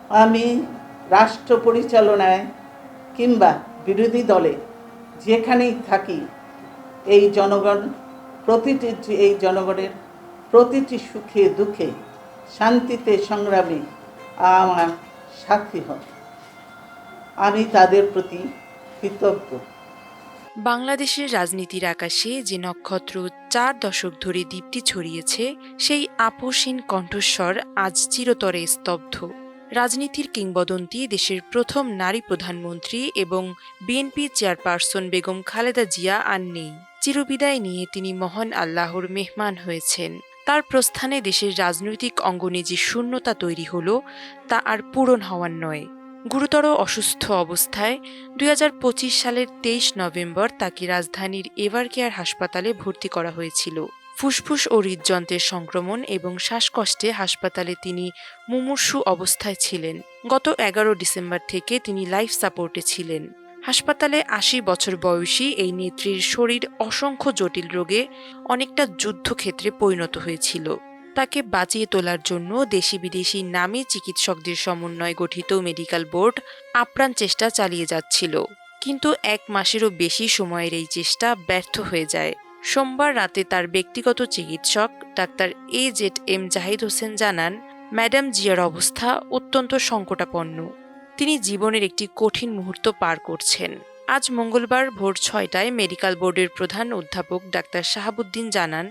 আমি রাষ্ট্র পরিচালনায় কিংবা বিরোধী দলে যেখানেই থাকি এই জনগণের প্রতিটি সুখে দুঃখে শান্তিতে সংগ্রামে আমার সাথী হন। আমি তাদের প্রতি কৃতজ্ঞ। বাংলাদেশের রাজনীতির আকাশে যে নক্ষত্র 4 দশক ধরে দীপ্তি ছড়িয়েছে, সেই আপোষহীন কণ্ঠস্বর আজ চিরতরে স্তব্ধ। রাজনীতির কিংবদন্তি দেশের প্রথম নারী প্রধানমন্ত্রী এবং বিএনপি চেয়ারপারসন বেগম খালেদা জিয়া আর নেই। চিরবিদায় নিয়ে তিনি মহান আল্লাহর মেহমান হয়েছেন। তার প্রস্থানে দেশের রাজনৈতিক অঙ্গনে যে শূন্যতা তৈরি হলো, তা আর পূরণ হওয়ার নয়। গুরুতর অসুস্থ অবস্থায় ২০২৫ সালের ২৩ নভেম্বর তাকে রাজধানীর এভারকেয়ার হাসপাতালে ভর্তি করা হয়েছিল। ফুসফুস ও হৃদযন্ত্রের সংক্রমণ এবং শ্বাসকষ্টে হাসপাতালে তিনি মুমূর্ষু অবস্থায় ছিলেন। গত ১১ ডিসেম্বর থেকে তিনি লাইফ সাপোর্টে ছিলেন। হাসপাতালে ৮০ বছর বয়সী এই নেত্রীর শরীর অসংখ্য জটিল রোগে অনেকটা যুদ্ধক্ষেত্রে পরিণত হয়েছিল। তাকে বাঁচিয়ে তোলার জন্য দেশি বিদেশি নামী চিকিৎসকদের সমন্বয়ে গঠিত মেডিকেল বোর্ড আপ্রাণ চেষ্টা চালিয়ে যাচ্ছিল, কিন্তু ১ মাসেরও বেশি সময়ের এই চেষ্টা ব্যর্থ হয়ে যায়। সোমবার রাতে তার ব্যক্তিগত চিকিৎসক ডাক্তার AZM জাহিদ হোসেন জানান, ম্যাডাম জিয়ার অবস্থা অত্যন্ত সংকটাপন্ন। তিনি জীবনের একটি কঠিন মুহূর্ত পার করছেন। আজ মঙ্গলবার ভোর ৬টায় মেডিকেল বোর্ডের প্রধান অধ্যাপক ডাক্তার শাহাবুদ্দিন জানান,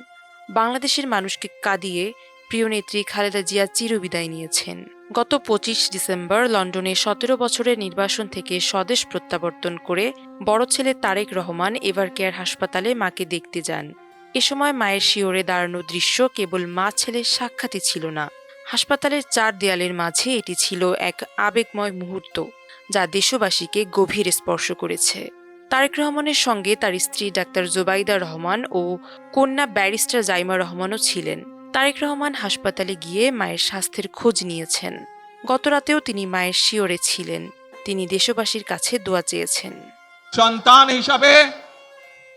বাংলাদেশের মানুষকে কাঁদিয়ে প্রিয় নেত্রী খালেদা জিয়া চিরবিদায় নিয়েছেন। গত ২৫ ডিসেম্বর লন্ডনে ১৭ বছরের নির্বাসন থেকে স্বদেশ প্রত্যাবর্তন করে বড় ছেলে তারেক রহমান এভারকেয়ার হাসপাতালে মাকে দেখতে যান। এ সময় মায়ের শিয়রে দাঁড়ানো দৃশ্য কেবল মা ছেলের সাক্ষাৎই ছিল না, হাসপাতালের ৪ দেয়ালের মাঝে এটি ছিল এক আবেগময় মুহূর্ত, যা দেশবাসীকে গভীর স্পর্শ করেছে। তারেক রহমানের সঙ্গে তার স্ত্রী ডাক্তার জোবাইদা রহমান ও কন্যা ব্যারিস্টার জাইমা রহমানও ছিলেন। তারেক রহমান হাসপাতালে গিয়ে মায়ের স্বাস্থ্যের খোঁজ নিয়েছেন। গতরাতেও তিনি মায়ের শিয়রে ছিলেন। তিনি দেশবাসীর কাছে দোয়া চেয়েছেন। সন্তান হিসাবে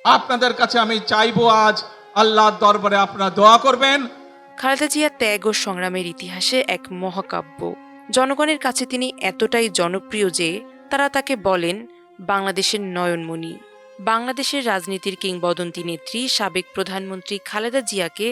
আপনাদের কাছে আমি চাইবো, আজ আল্লাহর দরবারে আপনারা দোয়া করবেন। খালেদা জিয়া ত্যাগ ও সংগ্রামের ইতিহাসে এক মহাকাব্য। জনগণের কাছে তিনি এতটাই জনপ্রিয় যে তারা তাকে বলেন বাংলাদেশের নয়নমণি। বাংলাদেশের রাজনীতির কিংবদন্তি নেত্রী সাবেক প্রধানমন্ত্রী খালেদা জিয়াকে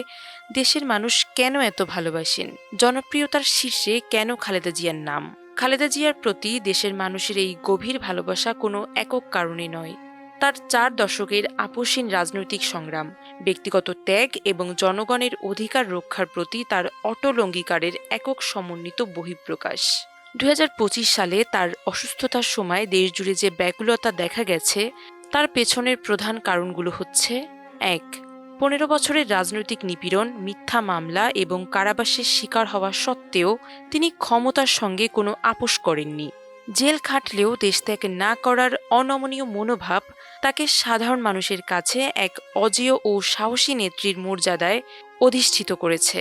দেশের মানুষ কেন এত ভালোবাসেন? জনপ্রিয়তার শীর্ষে কেন খালেদা জিয়ার নাম? খালেদা জিয়ার প্রতি দেশের মানুষের এই গভীর ভালোবাসা কোনো একক কারণে নয়। তার ৪ দশকের আপোষহীন রাজনৈতিক সংগ্রাম, ব্যক্তিগত ত্যাগ এবং জনগণের অধিকার রক্ষার প্রতি তার অটল অঙ্গীকারের একক সমন্বিত বহিঃপ্রকাশ। ২০২৫ সালে তার অসুস্থতার সময় দেশজুড়ে যে ব্যাকুলতা দেখা গেছে, তার পেছনের প্রধান কারণগুলো হচ্ছে: ১. ১৫ বছরের রাজনৈতিক নিপীড়ন, মিথ্যা মামলা এবং কারাবাসের শিকার হওয়া সত্ত্বেও তিনি ক্ষমতার সঙ্গে কোনো আপোষ করেননি। জেল খাটলেও দেশ ত্যাগ না করার অনমনীয় মনোভাব তাকে সাধারণ মানুষের কাছে এক অজেয় ও সাহসী নেত্রীর মর্যাদায় অধিষ্ঠিত করেছে।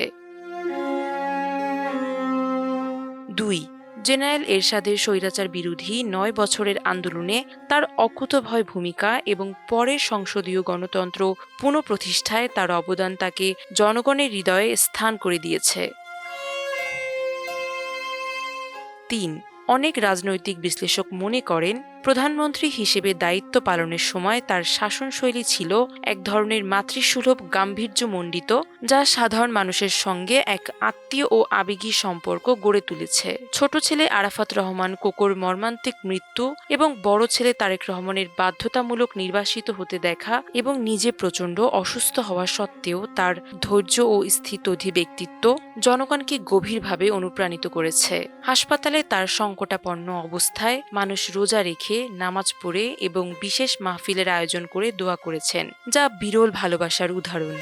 ২. জেনারেল এরশাদের স্বৈরাচার বিরোধী ৯ বছরের আন্দোলনে তার অকুতোভয় ভূমিকা এবং পরের সংসদীয় গণতন্ত্র পুনঃপ্রতিষ্ঠায় তার অবদান তাকে জনগণের হৃদয়ে স্থান করে দিয়েছে। ৩. অনেক রাজনৈতিক বিশ্লেষক মনে করেন, প্রধানমন্ত্রী হিসেবে দায়িত্ব পালনের সময় তার শাসনশৈলী ছিল এক ধরনের মাতৃসুলভ গাম্ভীর্যমণ্ডিত, যা সাধারণ মানুষের সঙ্গে এক আত্মীয় ও আবেগী সম্পর্ক গড়ে তুলেছে। ছোট ছেলে আরাফাত রহমান কোকোর মর্মান্তিক মৃত্যু এবং বড় ছেলে তারেক রহমানের বাধ্যতামূলক নির্বাসিত হতে দেখা এবং নিজে প্রচণ্ড অসুস্থ হওয়া সত্ত্বেও তার ধৈর্য ও স্থিতধী ব্যক্তিত্ব জনগণকে গভীরভাবে অনুপ্রাণিত করেছে। হাসপাতালে তার সংকটাপন্ন অবস্থায় মানুষ রোজা রেখে, নামাজ পড়ে এবং বিশেষ মাহফিলের আয়োজন করে দোয়া করেছেন, যা বিরল ভালোবাসার উদাহরণ।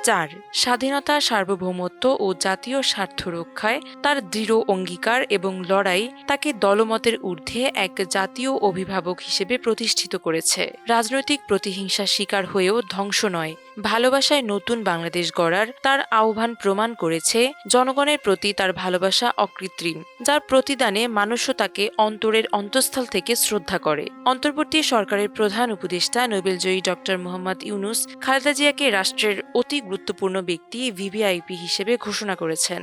৪. স্বাধীনতা, সার্বভৌমত্ব ও জাতীয় স্বার্থ রক্ষায় তার দৃঢ় অঙ্গীকার এবং লড়াই তাকে দলমতের ঊর্ধ্বে এক জাতীয় অভিভাবক হিসেবে প্রতিষ্ঠিত করেছে। রাজনৈতিক প্রতিহিংসার শিকার হয়েও ধ্বংস নয়, ভালোবাসায় নতুন বাংলাদেশ গড়ার তার আহ্বান প্রমাণ করেছে জনগণের প্রতি তার ভালোবাসা অকৃত্রিম, যার প্রতিদানে মানুষও তাকে অন্তরের অন্তঃস্থল থেকে শ্রদ্ধা করে। অন্তর্বর্তী সরকারের প্রধান উপদেষ্টা নোবেলজয়ী ডক্টর মোহাম্মদ ইউনূস খালেদা জিয়াকে রাষ্ট্রের অতি গুরুত্বপূর্ণ ব্যক্তি, ভিভিআইপি হিসেবে ঘোষণা করেছেন।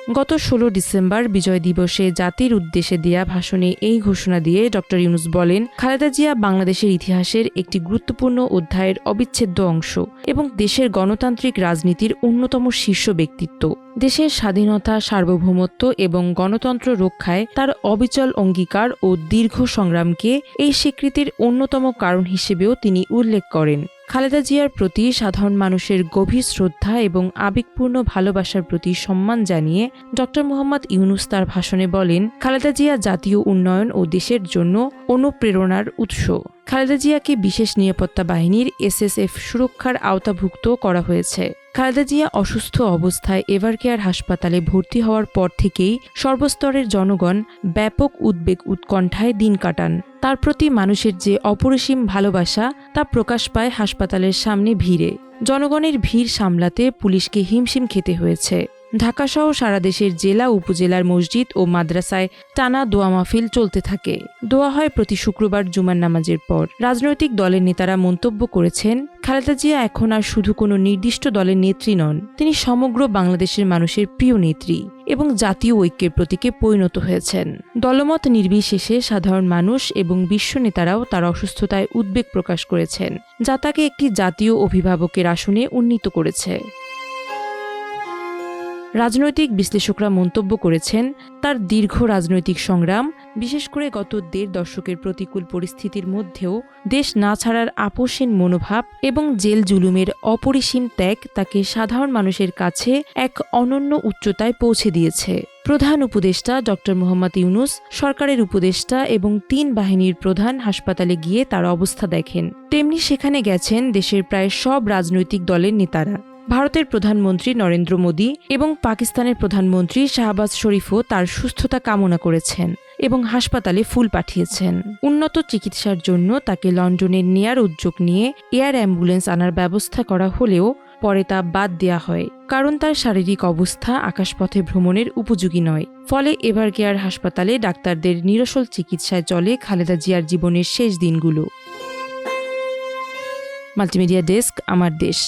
গত ১৬ ডিসেম্বর বিজয় দিবসে জাতির উদ্দেশ্যে দেয়া ভাষণে এই ঘোষণা দিয়ে ডক্টর ইউনূস বলেন, খালেদা জিয়া বাংলাদেশের ইতিহাসের একটি গুরুত্বপূর্ণ অধ্যায়ের অবিচ্ছেদ্য অংশ এবং দেশের গণতান্ত্রিক রাজনীতির অন্যতম শীর্ষ ব্যক্তিত্ব। দেশের স্বাধীনতা, সার্বভৌমত্ব এবং গণতন্ত্র রক্ষায় তার অবিচল অঙ্গীকার ও দীর্ঘ সংগ্রামকে এই স্বীকৃতির অন্যতম কারণ হিসেবেও তিনি উল্লেখ করেন। খালেদা জিয়ার প্রতি সাধারণ মানুষের গভীর শ্রদ্ধা এবং আবেগপূর্ণ ভালোবাসার প্রতি সম্মান জানিয়ে ডক্টর মোহাম্মদ ইউনূস তার ভাষণে বলেন, খালেদা জিয়া জাতীয় উন্নয়ন ও দেশের জন্য অনুপ্রেরণার উৎস। খালেদা জিয়াকে বিশেষ নিরাপত্তা বাহিনীর SSF সুরক্ষার আওতাভুক্ত করা হয়েছে। খালেদা জিয়া অসুস্থ অবস্থায় এভারকেয়ার হাসপাতালে ভর্তি হওয়ার পর থেকেই সর্বস্তরের জনগণ ব্যাপক উদ্বেগ উৎকণ্ঠায় দিন কাটান। তার প্রতি মানুষের যে অপরিসীম ভালোবাসা তা প্রকাশ পায় হাসপাতালের সামনে ভিড়ে। জনগণের ভিড় সামলাতে পুলিশকে হিমশিম খেতে হয়েছে। ঢাকাসহ সারা দেশের জেলা উপজেলার মসজিদ ও মাদ্রাসায় টানা দোয়া মাহফিল চলতে থাকে। দোয়া হয় প্রতি শুক্রবার জুমার নামাজের পর। রাজনৈতিক দলের নেতারা মন্তব্য করেছেন, খালেদা জিয়া এখন আর শুধু কোনো নির্দিষ্ট দলের নেত্রী নন, তিনি সমগ্র বাংলাদেশের মানুষের প্রিয় নেত্রী এবং জাতীয় ঐক্যের প্রতীকে পরিণত হয়েছেন। দলমত নির্বিশেষে সাধারণ মানুষ এবং বিশ্ব নেতারাও তার অসুস্থতায় উদ্বেগ প্রকাশ করেছেন, যা তাকে একটি জাতীয় অভিভাবকের আসনে উন্নীত করেছে। রাজনৈতিক বিশ্লেষকরা মন্তব্য করেছেন, তার দীর্ঘ রাজনৈতিক সংগ্রাম, বিশেষ করে গত ১.৫ দশকের প্রতিকূল পরিস্থিতির মধ্যেও দেশ না ছাড়ার আপোষহীন মনোভাব এবং জেল জুলুমের অপরিসীম ত্যাগ তাকে সাধারণ মানুষের কাছে এক অনন্য উচ্চতায় পৌঁছে দিয়েছে। প্রধান উপদেষ্টা ডক্টর মোহাম্মদ ইউনূস, সরকারের উপদেষ্টা এবং ৩ বাহিনীর প্রধান হাসপাতালে গিয়ে তার অবস্থা দেখেন। তেমনি সেখানে গেছেন দেশের প্রায় সব রাজনৈতিক দলের নেতারা। ভারতের প্রধানমন্ত্রী নরেন্দ্র মোদী এবং পাকিস্তানের প্রধানমন্ত্রী শাহবাজ শরীফও তার সুস্থতা কামনা করেছেন এবং হাসপাতালে ফুল পাঠিয়েছেন। উন্নত চিকিৎসার জন্য তাকে লন্ডনে নেয়ার উদ্যোগ নিয়ে এয়ার অ্যাম্বুলেন্স আনার ব্যবস্থা করা হলেও পরে তা বাদ দেয়া হয়, কারণ তার শারীরিক অবস্থা আকাশপথে ভ্রমণের উপযোগী নয়। ফলে এভারকেয়ার হাসপাতালে ডাক্তারদের নিরসল চিকিৎসায় চলে খালেদা জিয়ার জীবনের শেষ দিনগুলো। মাল্টিমিডিয়া ডেস্ক, আমার দেশ।